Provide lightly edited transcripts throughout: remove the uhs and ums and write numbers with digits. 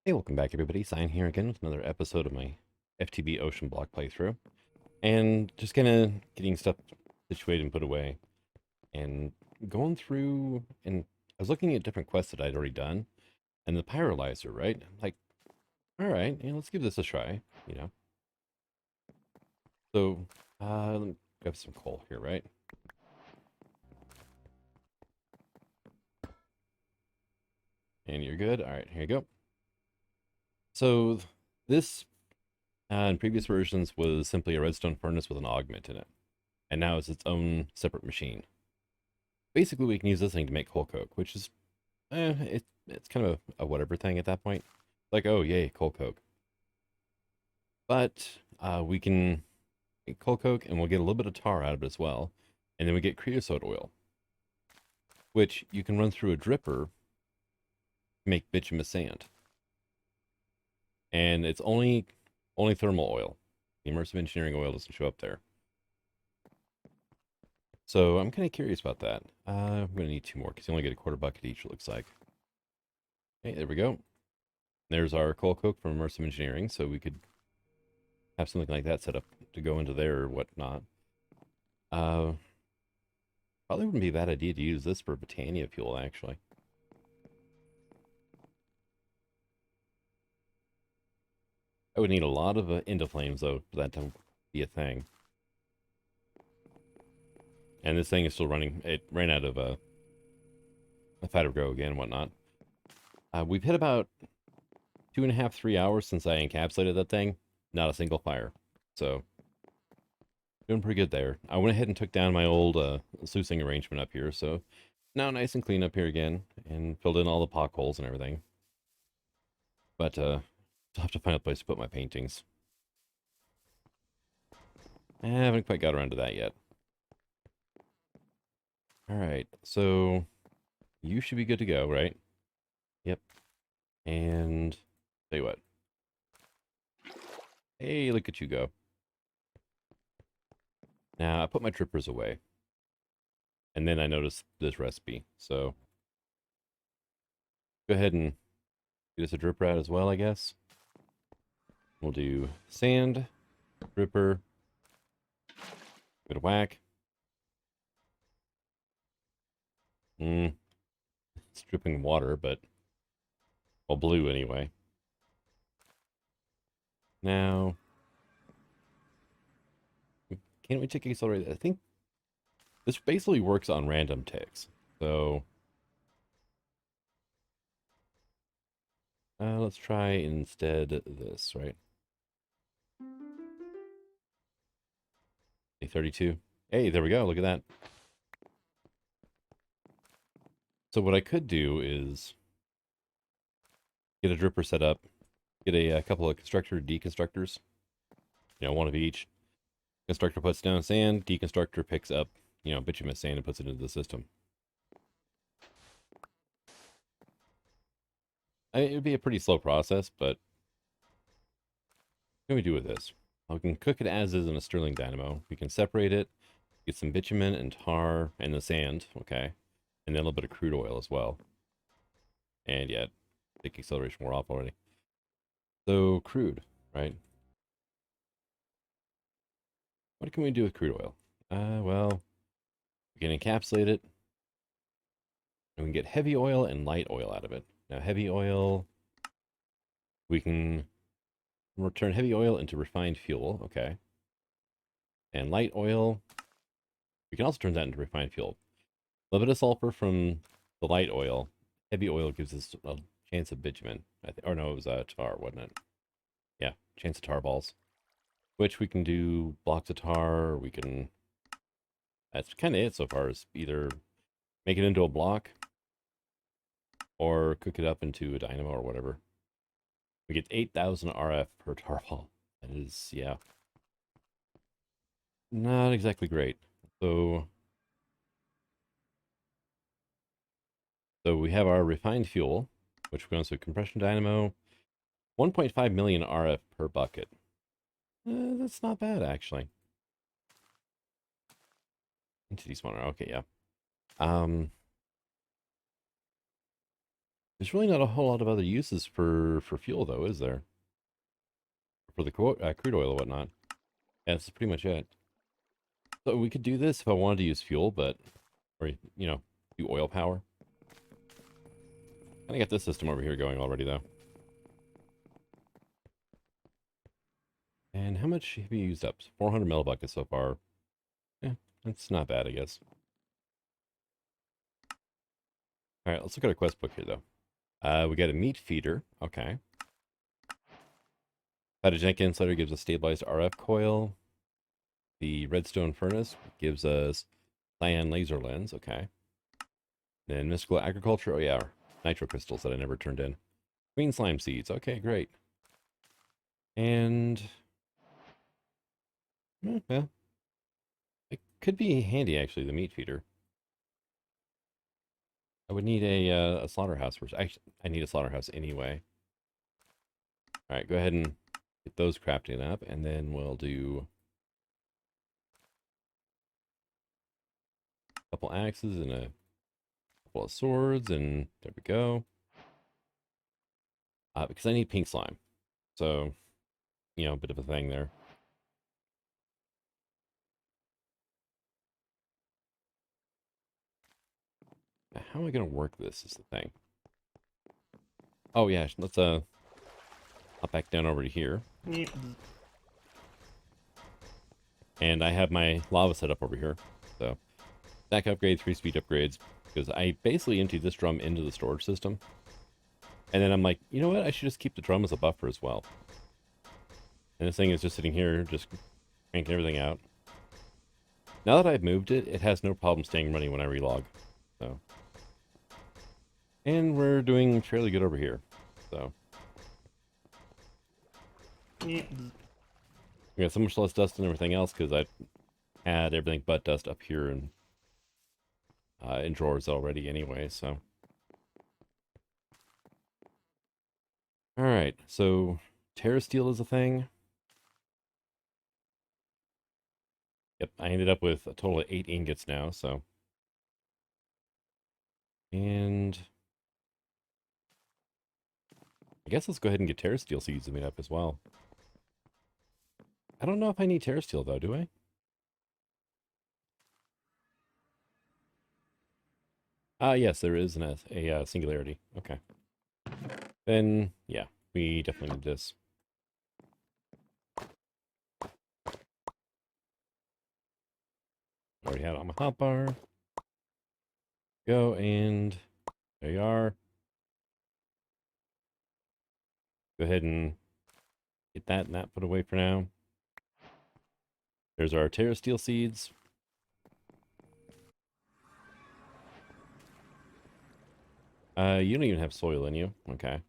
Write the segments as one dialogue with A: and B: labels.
A: Hey, welcome back everybody. Sign here again with another episode of my FTB Oceanblock playthrough. And just kind of getting stuff situated and put away. And going through, and I was looking at different quests that I'd already done. And the Pyrolyzer, right? Like, alright, let's give this a try. So, let me grab some coal here, right? And you're good. Alright, here you go. So, this, in previous versions, was simply a redstone furnace with an augment in it. And now it's its own separate machine. Basically, we can use this thing to make coal coke, which is, it's kind of a whatever thing at that point. Like, oh, yay, coal coke. But we can make coal coke, and we'll get a little bit of tar out of it as well. And then we get creosote oil, which you can run through a dripper to make bitumen sand. And it's only thermal oil. The immersive engineering oil doesn't show up there. So I'm kind of curious about that. I'm going to need two more because you only get a quarter bucket each, it looks like. Okay, there we go. There's our coal coke from immersive engineering, so we could have something like that set up to go into there or whatnot. Probably wouldn't be a bad idea to use this for Britannia fuel, actually. I would need a lot of Endo flames, though, for that to be a thing. And this thing is still running. It ran out of a fighter grow again and whatnot. We've hit about 2.5, 3 hours since I encapsulated that thing. Not a single fire. So, doing pretty good there. I went ahead and took down my old sluicing arrangement up here, so now nice and clean up here again, and filled in all the potholes and everything. But I'll have to find a place to put my paintings. I haven't quite got around to that yet. Alright, so you should be good to go, right? Yep. And tell you what. Hey, look at you go. Now, I put my drippers away. And then I noticed this recipe, so go ahead and get us a dripper out as well, I guess. We'll do sand, dripper, bit of whack. It's dripping water, but, well, blue anyway. Now, can't we check accelerate? I think this basically works on random ticks. So, let's try instead this, right? A 32. Hey, there we go. Look at that. So what I could do is get a dripper set up, get a couple of constructor deconstructors, one of each. Constructor puts down sand, deconstructor picks up, bitumen sand and puts it into the system. It would be a pretty slow process, but what can we do with this? We can cook it as is in a Stirling dynamo. We can separate it, get some bitumen and tar and the sand, okay, and then a little bit of crude oil as well. And yeah, take acceleration more off already. So crude, right? What can we do with crude oil? Well, we can encapsulate it, and we can get heavy oil and light oil out of it. Now, heavy oil, we can turn heavy oil into refined fuel, okay. And light oil, we can also turn that into refined fuel. A little bit of sulfur from the light oil. Heavy oil gives us a chance of bitumen. Or no, it was tar, wasn't it? Yeah, chance of tar balls. Which we can do blocks of tar, we can... That's kind of it so far, is either make it into a block or cook it up into a dynamo or whatever. We get 8,000 RF per tar ball. That is, yeah, not exactly great. So we have our refined fuel, which goes to compression dynamo, 1.5 million RF per bucket. That's not bad, actually. Entity spawner, okay, yeah. There's really not a whole lot of other uses for fuel, though, is there? For the crude oil and whatnot. Yeah, that's pretty much it. So we could do this if I wanted to use fuel, but, or, you know, do oil power. Kind of got this system over here going already, though. And how much have you used up? 400 millibuckets so far. Yeah, that's not bad, I guess. All right, let's look at our quest book here, though. We got a meat feeder. Okay. Photogenic insulator gives us stabilized RF coil. The redstone furnace gives us cyan laser lens. Okay. Then mystical agriculture. Oh, yeah. Nitro crystals that I never turned in. Green slime seeds. Okay, great. And well, it could be handy, actually, the meat feeder. I would need a slaughterhouse first. Actually, I need a slaughterhouse anyway. All right, go ahead and get those crafting up, and then we'll do a couple axes and a couple of swords, and there we go. Because I need pink slime. So, you know, a bit of a thing there. Now, how am I going to work this is the thing. Oh, yeah, let's hop back down over to here. And I have my lava set up over here. So, stack upgrade, 3-speed upgrades, because I basically emptied this drum into the storage system. And then I'm like, you know what? I should just keep the drum as a buffer as well. And this thing is just sitting here, just cranking everything out. Now that I've moved it, it has no problem staying running when I relog. So, and we're doing fairly good over here. So, we got so much less dust and everything else because I had everything but dust up here and in drawers already anyway. So, all right. So, Terra steel is a thing. Yep, I ended up with a total of 8 ingots now. So, and I guess let's go ahead and get Terra steel seeds made up as well. I don't know if I need Terra steel though, do I? Yes, there is a singularity. Okay. Then, yeah, we definitely need this. Already had it on my hotbar. Go, and there you are. Go ahead and get that and that put away for now. There's our Terra steel seeds. You don't even have soil in you. Okay.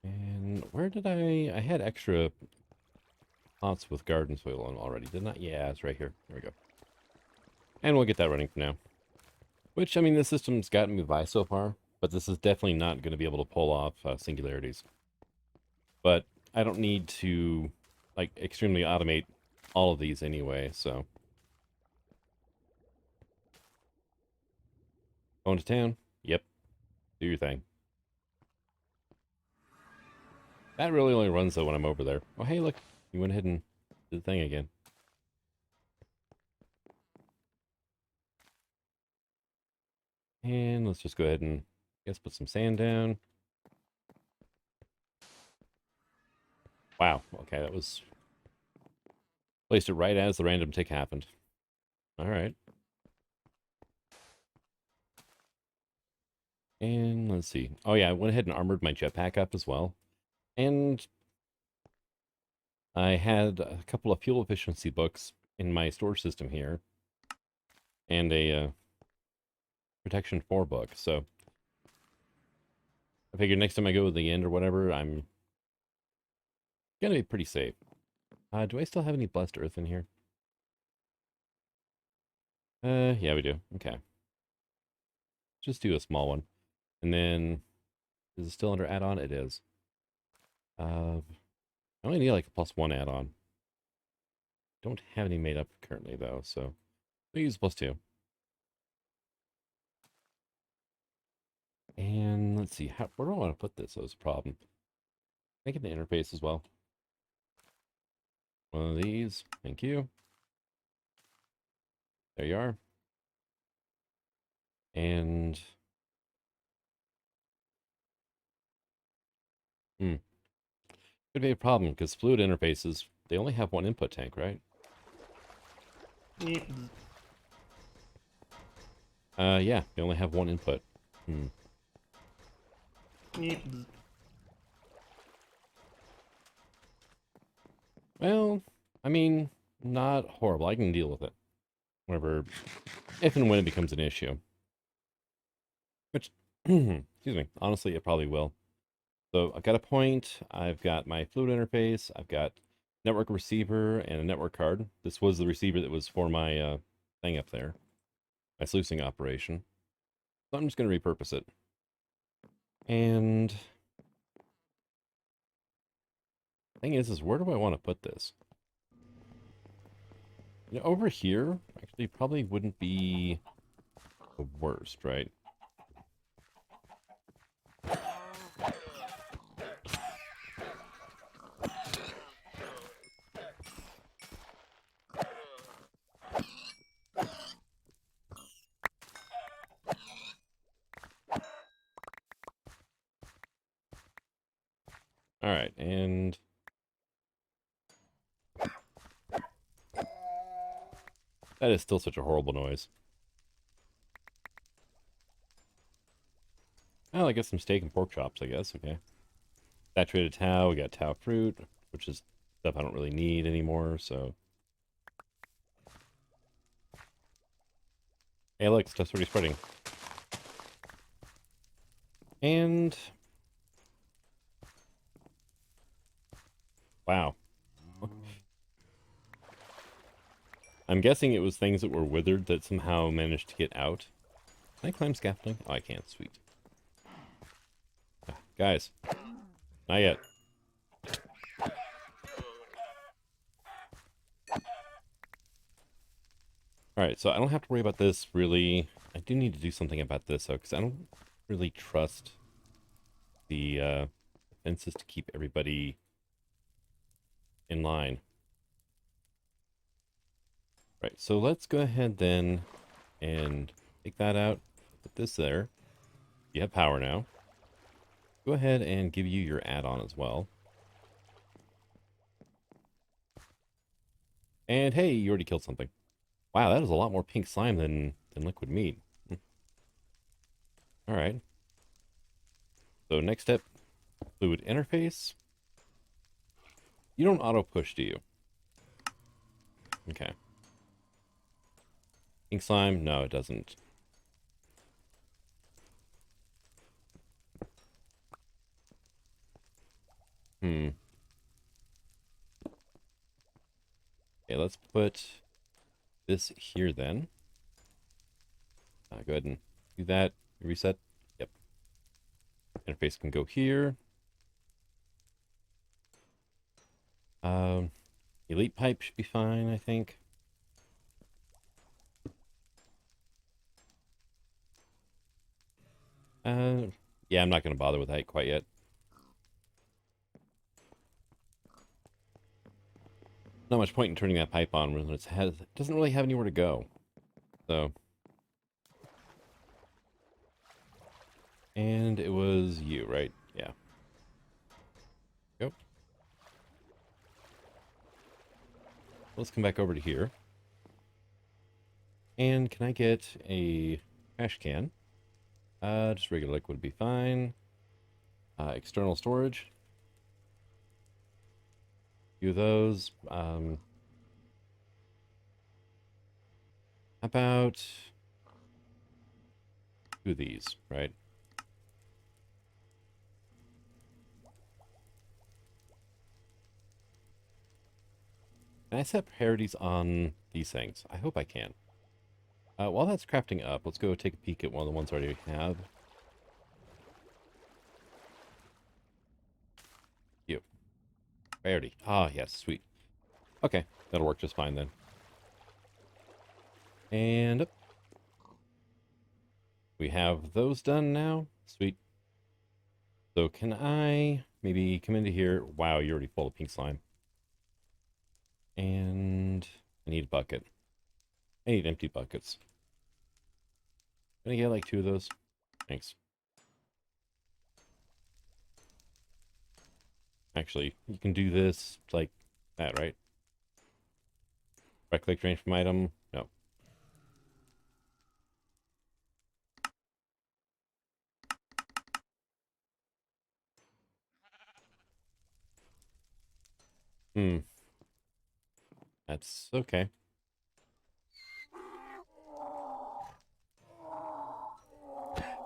A: And where did I had extra pots with garden soil on already, didn't I? Yeah, it's right here. There we go. And we'll get that running for now. Which, I mean, the system's gotten me by so far, but this is definitely not going to be able to pull off singularities. But I don't need to, like, extremely automate all of these anyway, so. Going to town? Yep. Do your thing. That really only runs, though, when I'm over there. Oh, hey, look. You went ahead and did the thing again. And let's just go ahead and, I guess, put some sand down. Wow. Okay, that was... Placed it right as the random tick happened. All right. And let's see. Oh, yeah, I went ahead and armored my jetpack up as well. And I had a couple of fuel efficiency books in my storage system here. And a Protection 4 book. So I figured next time I go to the end or whatever, I'm going to be pretty safe. Do I still have any blessed earth in here? Yeah, we do. Okay. Just do a small one. And then, is it still under add-on? It is. I only need like a +1 add-on. Don't have any made up currently, though, so we'll use +2. And let's see, where do I want to put this? That was a problem. Make it an interface as well. One of these. Thank you. There you are. And could be a problem because fluid interfaces, they only have one input tank, right? Yeah, they only have one input. Well, I mean, not horrible. I can deal with it. Whenever, if and when it becomes an issue. Which, excuse me, honestly, it probably will. So I've got a point, I've got my fluid interface, I've got network receiver and a network card. This was the receiver that was for my thing up there, my sluicing operation. So I'm just going to repurpose it. And thing is where do I want to put this? You know, over here, actually probably wouldn't be the worst, right? All right, and that is still such a horrible noise. Well, I guess some steak and pork chops, I guess. Okay. Saturated tau, we got tau fruit, which is stuff I don't really need anymore, so. Hey, look, stuff's already spreading. And wow. I'm guessing it was things that were withered that somehow managed to get out. Can I climb scaffolding? Oh, I can't. Sweet. Guys. Not yet. Alright, so I don't have to worry about this, really. I do need to do something about this, though, because I don't really trust the fences to keep everybody in line. Right, so let's go ahead then and take that out. Put this there. You have power now. Go ahead and give you your add-on as well. And hey, you already killed something. Wow, that is a lot more pink slime than liquid meat. All right. So next step, fluid interface. You don't auto push, do you? Okay. Pink slime? No, it doesn't. Okay, let's put this here then. Go ahead and do that. Reset. Yep. Interface can go here. Elite pipe should be fine, I think. Yeah, I'm not going to bother with that quite yet. Not much point in turning that pipe on when it doesn't really have anywhere to go. So. And it was you, right? Yeah. Go. Let's come back over to here. And can I get a trash can? Just regular liquid would be fine. External storage. Few of those. How about two of these, right? Can I set priorities on these things? I hope I can. While that's crafting up, let's go take a peek at one of the ones I already have. You. Priority. Ah, yes, sweet. Okay, that'll work just fine then. And we have those done now. Sweet. So can I maybe come into here? Wow, you're already full of pink slime. And I need a bucket. I need empty buckets. Can I get like 2 of those? Thanks. Actually, you can do this like that, right? Right click, drain from item. No. Hmm. That's okay.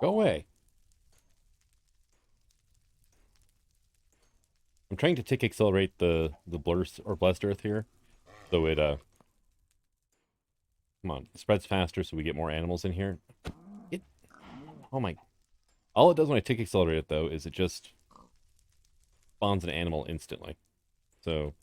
A: Go away. I'm trying to tick accelerate the blur or blessed earth here, so it come on, spreads faster, so we get more animals in here. It oh my! All it does when I tick accelerate it though is it just spawns an animal instantly. So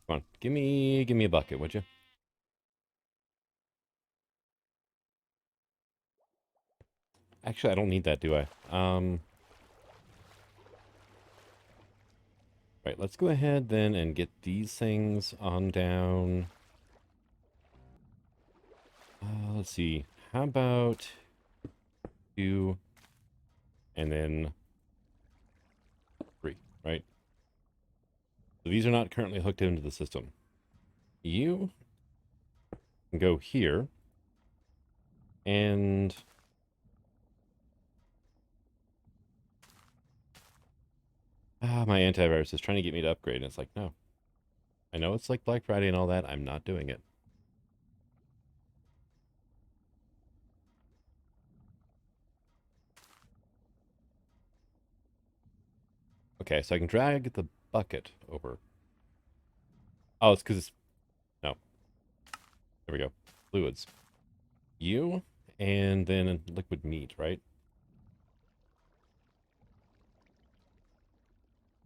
A: come on, give me a bucket, would you? Actually, I don't need that, do I? Right, let's go ahead then and get these things on down. Let's see. How about you and then 3, right? So these are not currently hooked into the system. You can go here and my antivirus is trying to get me to upgrade, and it's like, no. I know it's like Black Friday and all that. I'm not doing it. Okay, so I can drag the bucket over. Oh, it's because it's... No. There we go. Fluids. You, and then liquid meat, right?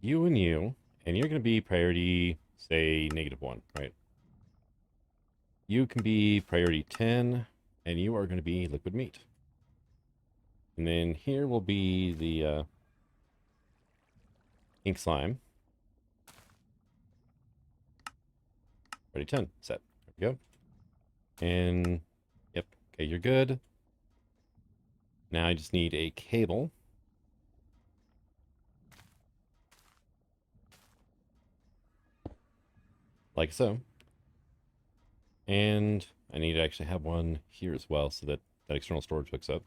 A: You, and you're going to be priority, say, -1, right? You can be priority 10, and you are going to be liquid meat. And then here will be the ink slime. Priority 10, set. There we go. And, yep, okay, you're good. Now I just need a cable. Like so. And I need to actually have one here as well so that that external storage hooks up.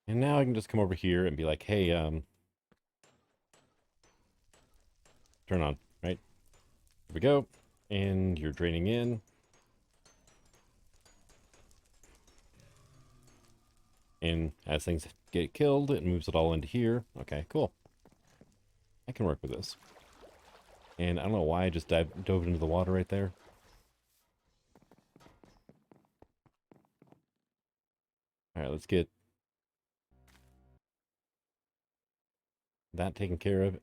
A: And now I can just come over here and be like, hey, turn on, right? Here we go. And you're draining in. And as things get killed, it moves it all into here. Okay, cool. I can work with this. And I don't know why I just dove into the water right there. All right, let's get that taken care of.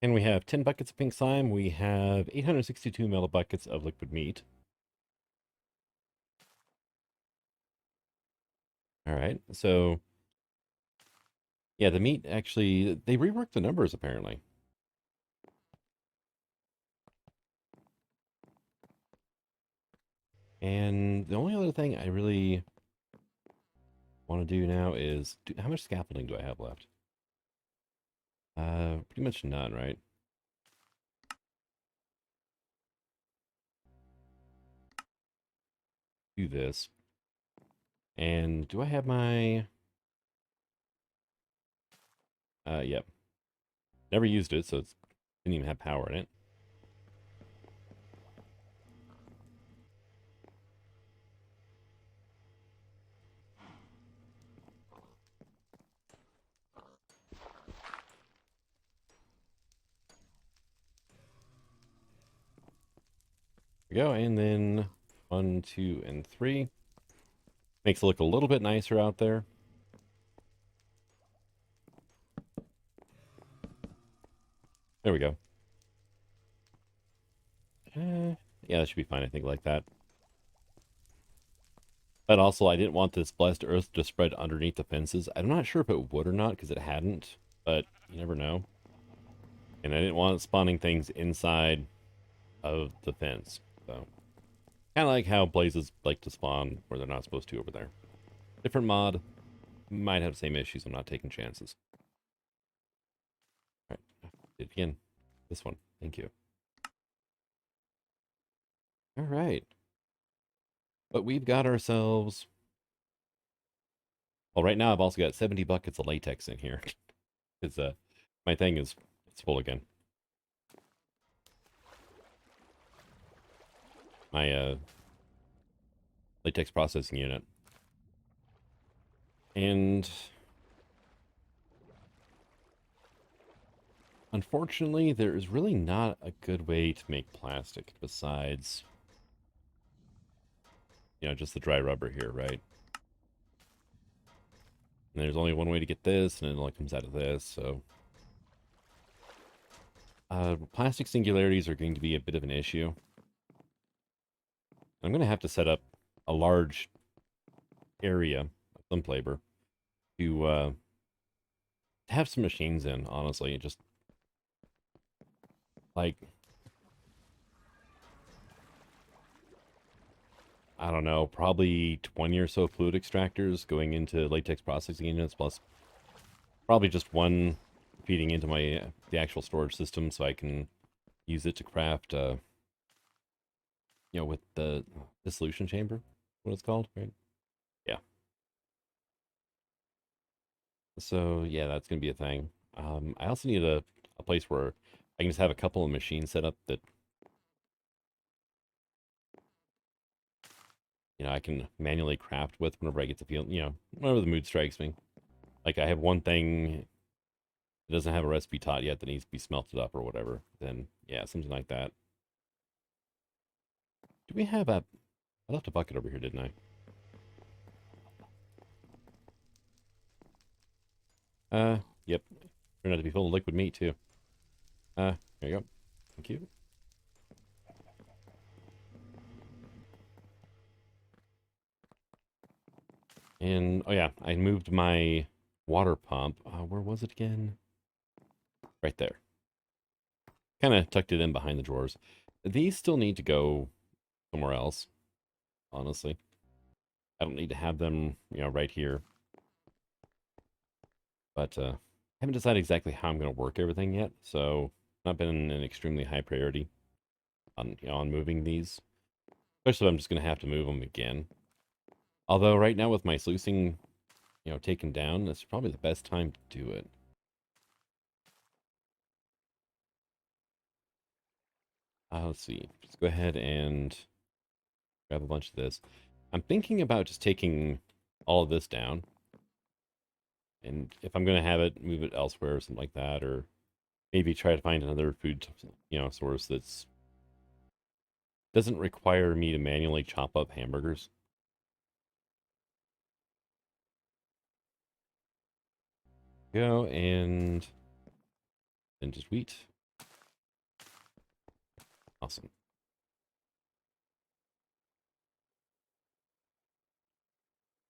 A: And we have 10 buckets of pink slime. We have 862 millibuckets of liquid meat. All right, so yeah, the meat actually, they reworked the numbers apparently. And the only other thing I really want to do now is, how much scaffolding do I have left? Pretty much none, right? Do this. And do I have my... yep. Never used it, so it didn't even have power in it. There we go, and then 1, 2, and 3. Makes it look a little bit nicer out there. There we go. Yeah, that should be fine, I think, like that. But also, I didn't want this blessed earth to spread underneath the fences. I'm not sure if it would or not, because it hadn't, but you never know. And I didn't want it spawning things inside of the fence. So, kind of like how blazes like to spawn where they're not supposed to over there. Different mod, might have the same issues. I'm not taking chances. All right, did it again. This one, thank you. All right. But we've got ourselves... Well, right now I've also got 70 buckets of latex in here. Because my thing is... It's full again. My latex processing unit. And... Unfortunately, there is really not a good way to make plastic besides... just the dry rubber here, right? And there's only one way to get this, and it only comes out of this, so... plastic singularities are going to be a bit of an issue. I'm going to have to set up a large area of some labor to have some machines in, honestly. Just, like... I don't know, probably 20 or so fluid extractors going into latex processing units, plus probably just one feeding into my the actual storage system so I can use it to craft, with the dissolution chamber, what it's called, right? Yeah. So, yeah, that's going to be a thing. I also need a place where I can just have a couple of machines set up that I can manually craft with whenever I get the feel, whenever the mood strikes me. Like, I have one thing that doesn't have a recipe taught yet that needs to be smelted up or whatever. Then, yeah, something like that. Do we have a... I left a bucket over here, didn't I? Yep. Turned out to be full of liquid meat, too. There you go. Thank you. And, oh yeah, I moved my water pump. Where was it again? Right there. Kind of tucked it in behind the drawers. These still need to go somewhere else, honestly. I don't need to have them, right here. But I haven't decided exactly how I'm going to work everything yet, so not been an extremely high priority on moving these. Especially if I'm just going to have to move them again. Although right now with my sluicing, taken down, that's probably the best time to do it. Let's see. Let's go ahead and grab a bunch of this. I'm thinking about just taking all of this down. And if I'm going to have it, move it elsewhere or something like that. Or maybe try to find another food, source that's doesn't require me to manually chop up hamburgers. Go and then just wheat. Awesome.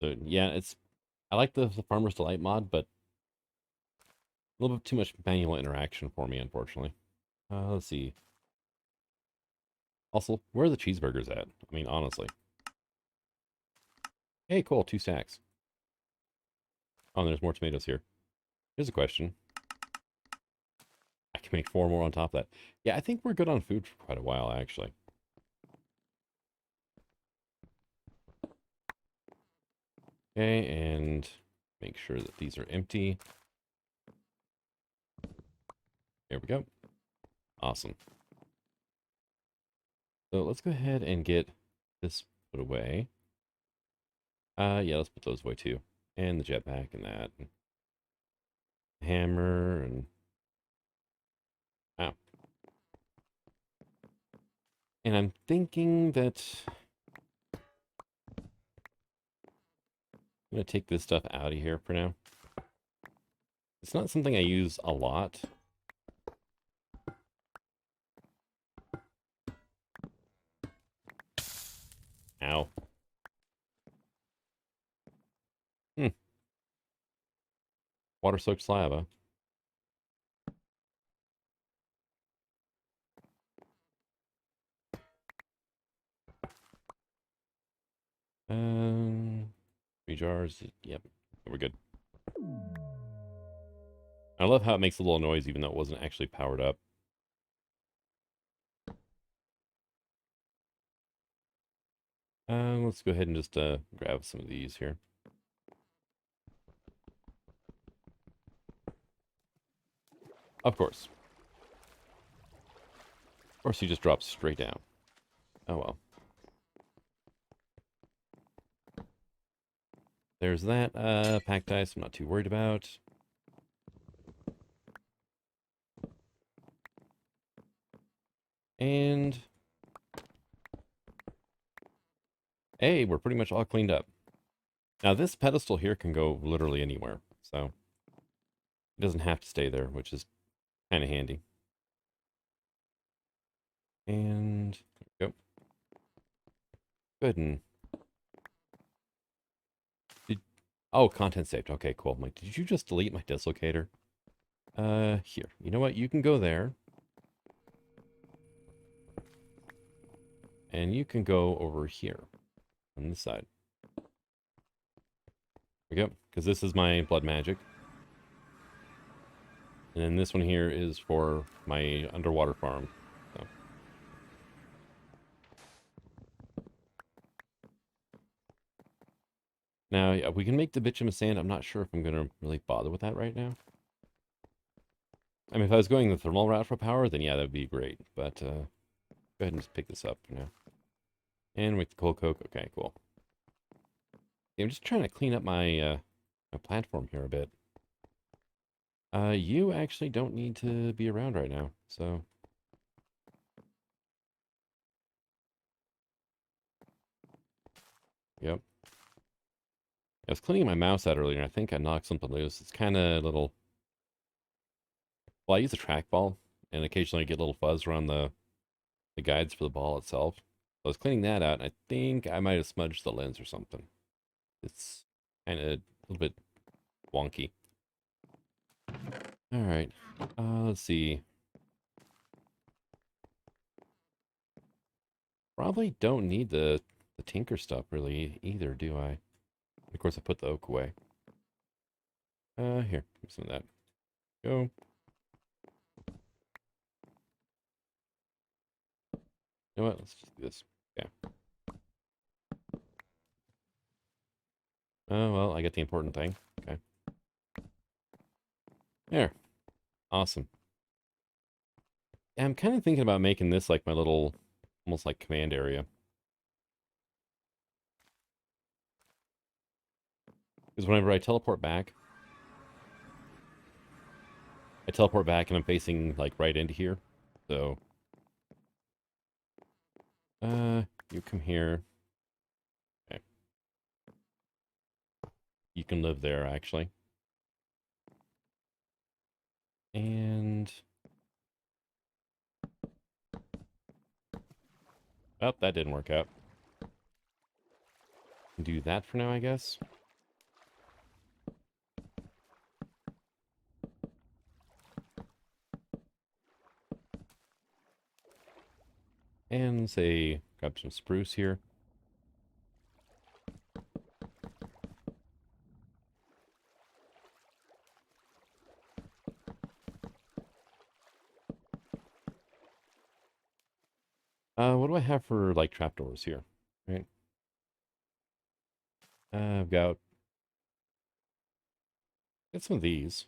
A: So yeah, I like the Farmer's Delight mod, but a little bit too much manual interaction for me, unfortunately. Let's see. Also, where are the cheeseburgers at? I mean, honestly. Hey, cool, 2 stacks. Oh, and there's more tomatoes here. Here's a question. I can make 4 more on top of that. Yeah, I think we're good on food for quite a while, actually. Okay, and make sure that these are empty. There we go. Awesome. So let's go ahead and get this put away. Yeah, let's put those away too. And the jetpack and that. And hammer and... Ow. And I'm thinking that... I'm going to take this stuff out of here for now. It's not something I use a lot. Ow. Water-soaked slab, huh? Three jars. Yep, we're good. I love how it makes a little noise even though it wasn't actually powered up. Let's go ahead and just grab some of these here. Of course. Of course, he just drops straight down. Oh well. There's that. Packed ice, I'm not too worried about. And hey, we're pretty much all cleaned up. Now this pedestal here can go literally anywhere, so it doesn't have to stay there, which is kind of handy. And there we go. Good. And oh, content saved. Okay, cool. I'm like, did you just delete my dislocator? Here. You know what? You can go there. And you can go over here on this side. There we go. Because this is my blood magic. And then this one here is for my underwater farm. So. Now, yeah, we can make the bitumen sand. I'm not sure if I'm going to really bother with that right now. I mean, if I was going the thermal route for power, then yeah, that would be great. But go ahead and just pick this up for now. And with the coal coke. Okay, cool. Yeah, I'm just trying to clean up my my platform here a bit. You actually don't need to be around right now, so. Yep. I was cleaning my mouse out earlier, and I think I knocked something loose. It's kind of a little. Well, I use a trackball, and occasionally I get a little fuzz around the guides for the ball itself. I was cleaning that out, and I think I might have smudged the lens or something. It's kind of a little bit wonky. All right. Let's see. Probably don't need the tinker stuff really either, do I? Of course, I put the oak away. Here, give some of that. Go. You know what? Let's just do this. Okay. Oh, well, I get the important thing. Okay. There. Awesome. Yeah, I'm kind of thinking about making this like my little, almost like command area. Because whenever I teleport back and I'm facing like right into here. So, you come here. Okay. You can live there actually. And oh, that didn't work out. Do that for now, I guess. And say, grab some spruce here. What do I have for like trapdoors here? Right. I've got some of these.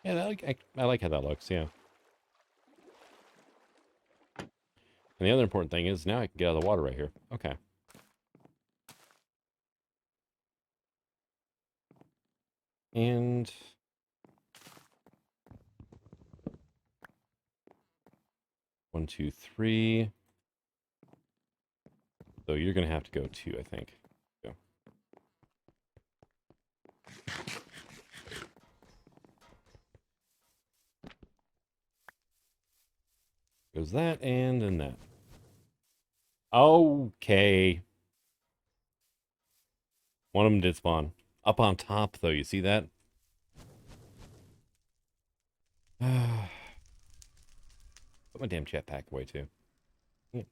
A: Yeah, I like how that looks. Yeah. And the other important thing is now I can get out of the water right here. Okay. And one, two, three. So you're going to have to go too, I think. Go. Goes that and then that. Okay. One of them did spawn. Up on top, though. You see that? Put my damn jetpack away, too. Yeah.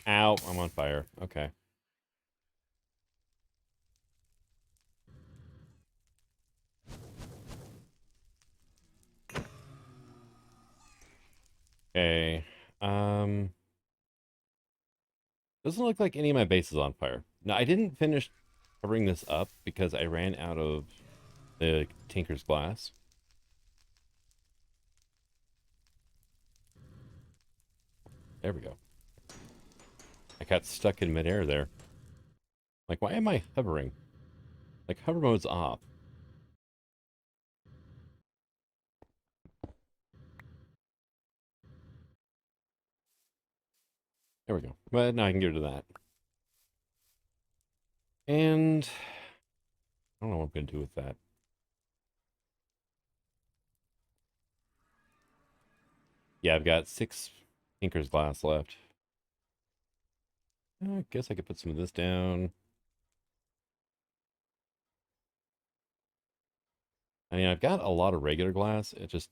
A: Ow, I'm on fire. Okay. Okay. Doesn't look like any of my base is on fire. Now, I didn't finish covering this up because I ran out of the Tinker's glass. There we go. I got stuck in midair there. Like, why am I hovering? Like, hover mode's off. There we go. But now I can get rid of that. And I don't know what I'm going to do with that. Yeah, I've got 6 Tinker's glass left. I guess I could put some of this down. I mean, I've got a lot of regular glass. It just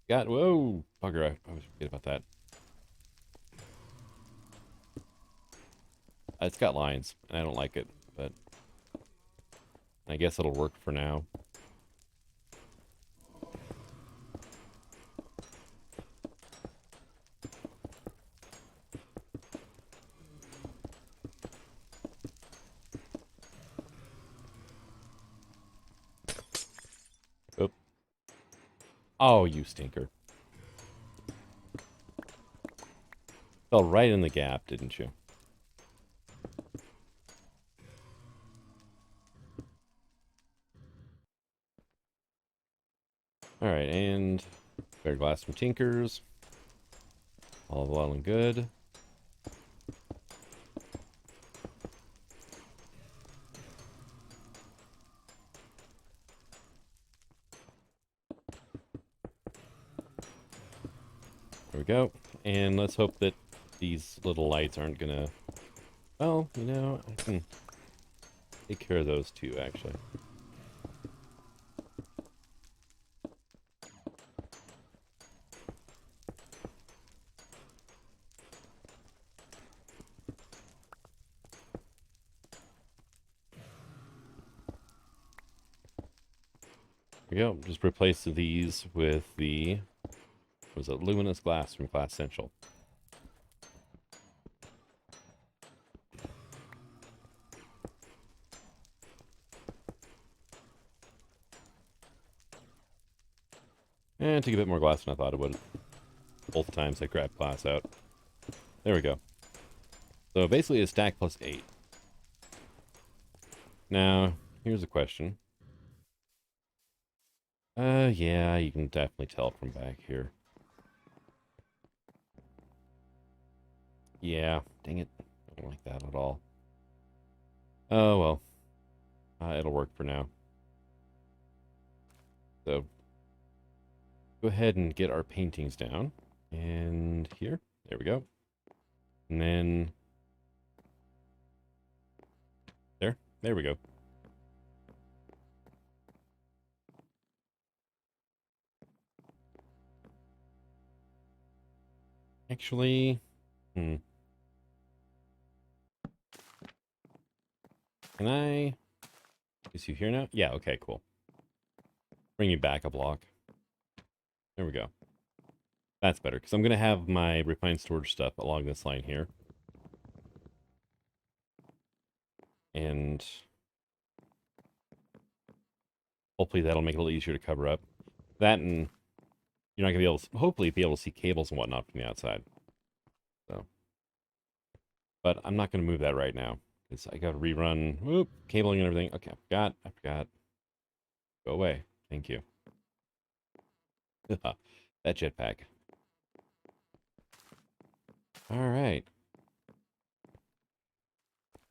A: got... Whoa! Bugger, I always forget about that. It's got lines, and I don't like it, but I guess it'll work for now. Oop. Oh, you stinker. Fell right in the gap, didn't you? Alright, and better glass from Tinkers. All well and good. There we go. And let's hope that these little lights aren't gonna... Well, you know, I can take care of those too, actually. There we go. Just replace these with the... Was it luminous glass from Glass Central? And it took a bit more glass than I thought it would. Both times I grabbed glass out. There we go. So basically a stack plus 8. Now, here's a question. Yeah, you can definitely tell from back here. Yeah, dang it. I don't like that at all. Oh, well. It'll work for now. So, go ahead and get our paintings down. And here. There we go. And then... There we go. Actually... Can I... Is you here now? Yeah, okay, cool. Bring you back a block. There we go. That's better, because I'm going to have my refined storage stuff along this line here. And hopefully that'll make it a little easier to cover up. That, and you're not going to be able to, hopefully be able to see cables and whatnot from the outside. So, but I'm not going to move that right now, because I got to rerun, whoop, cabling and everything. Okay, I forgot. Go away. Thank you. That jetpack. Alright.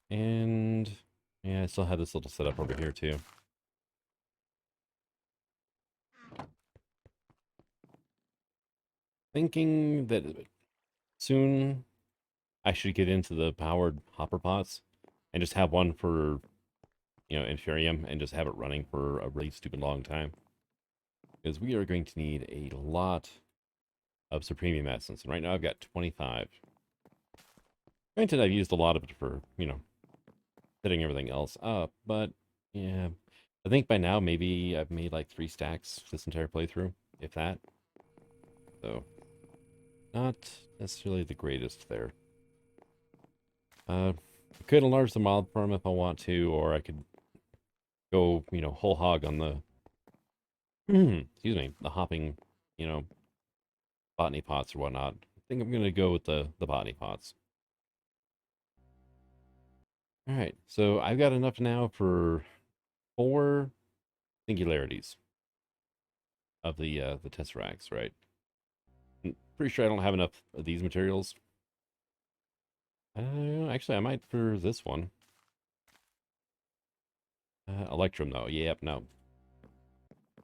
A: And yeah, I still have this little setup over here too. Thinking that soon I should get into the powered hopper pots and just have one for, Inferium and just have it running for a really stupid long time. Because we are going to need a lot of Supremium Essence. And right now I've got 25. Granted, I've used a lot of it for, setting everything else up. But, yeah. I think by now maybe I've made like 3 stacks this entire playthrough, if that. So, not necessarily the greatest there. I could enlarge the mod farm if I want to, or I could go, whole hog on the, excuse me, the hopping, botany pots or whatnot. I think I'm going to go with the botany pots. All right, so I've got enough now for 4 singularities of the tesseracts, right? I'm pretty sure I don't have enough of these materials. Actually, I might for this one. Electrum, though. Yep, no.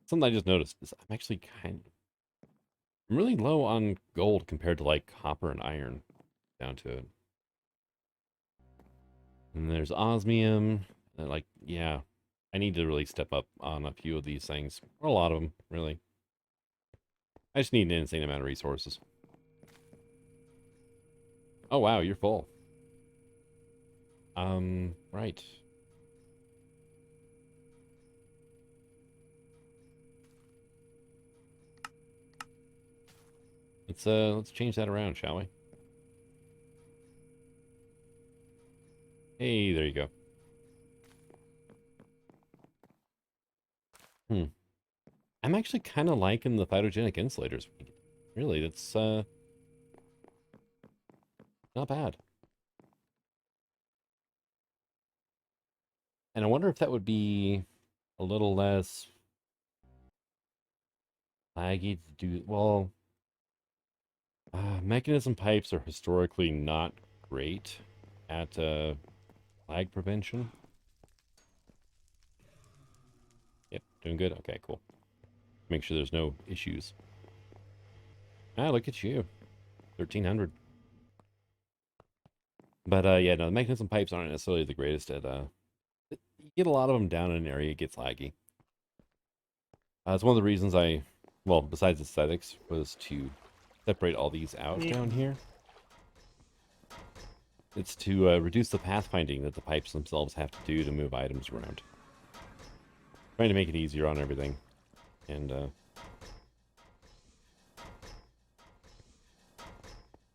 A: Something I just noticed is I'm actually I'm really low on gold compared to like copper and iron down to it. And there's osmium. And yeah, I need to really step up on a few of these things. Or a lot of them, really. I just need an insane amount of resources. Oh, wow, you're full. Right. Let's change that around, shall we? Hey, there you go. I'm actually kind of liking the phytogenic insulators. Really, that's not bad. And I wonder if that would be a little less laggy to do. Well, mechanism pipes are historically not great at lag prevention. Yep, doing good. Okay, cool. Make sure there's no issues. Ah, look at you. 1300. But yeah, no, the mechanism pipes aren't necessarily the greatest at you get a lot of them down in an area, it gets laggy. It's one of the reasons well, besides aesthetics, was to separate all these out down here. It's to reduce the pathfinding that the pipes themselves have to do to move items around. Trying to make it easier on everything. And,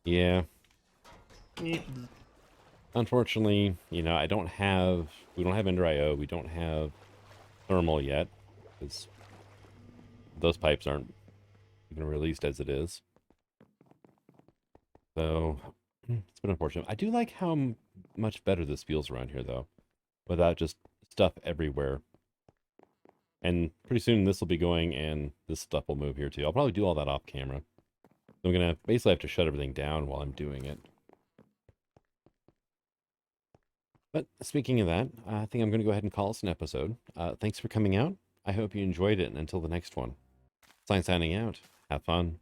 A: yeah. Unfortunately, we don't have Ender IO, we don't have thermal yet, because those pipes aren't even released as it is. So, it's been unfortunate. I do like how much better this feels around here, though, without just stuff everywhere. And pretty soon this will be going, and this stuff will move here, too. I'll probably do all that off camera. So I'm going to basically have to shut everything down while I'm doing it. But speaking of that, I think I'm going to go ahead and call this an episode. Thanks for coming out. I hope you enjoyed it, and until the next one. Signing out. Have fun.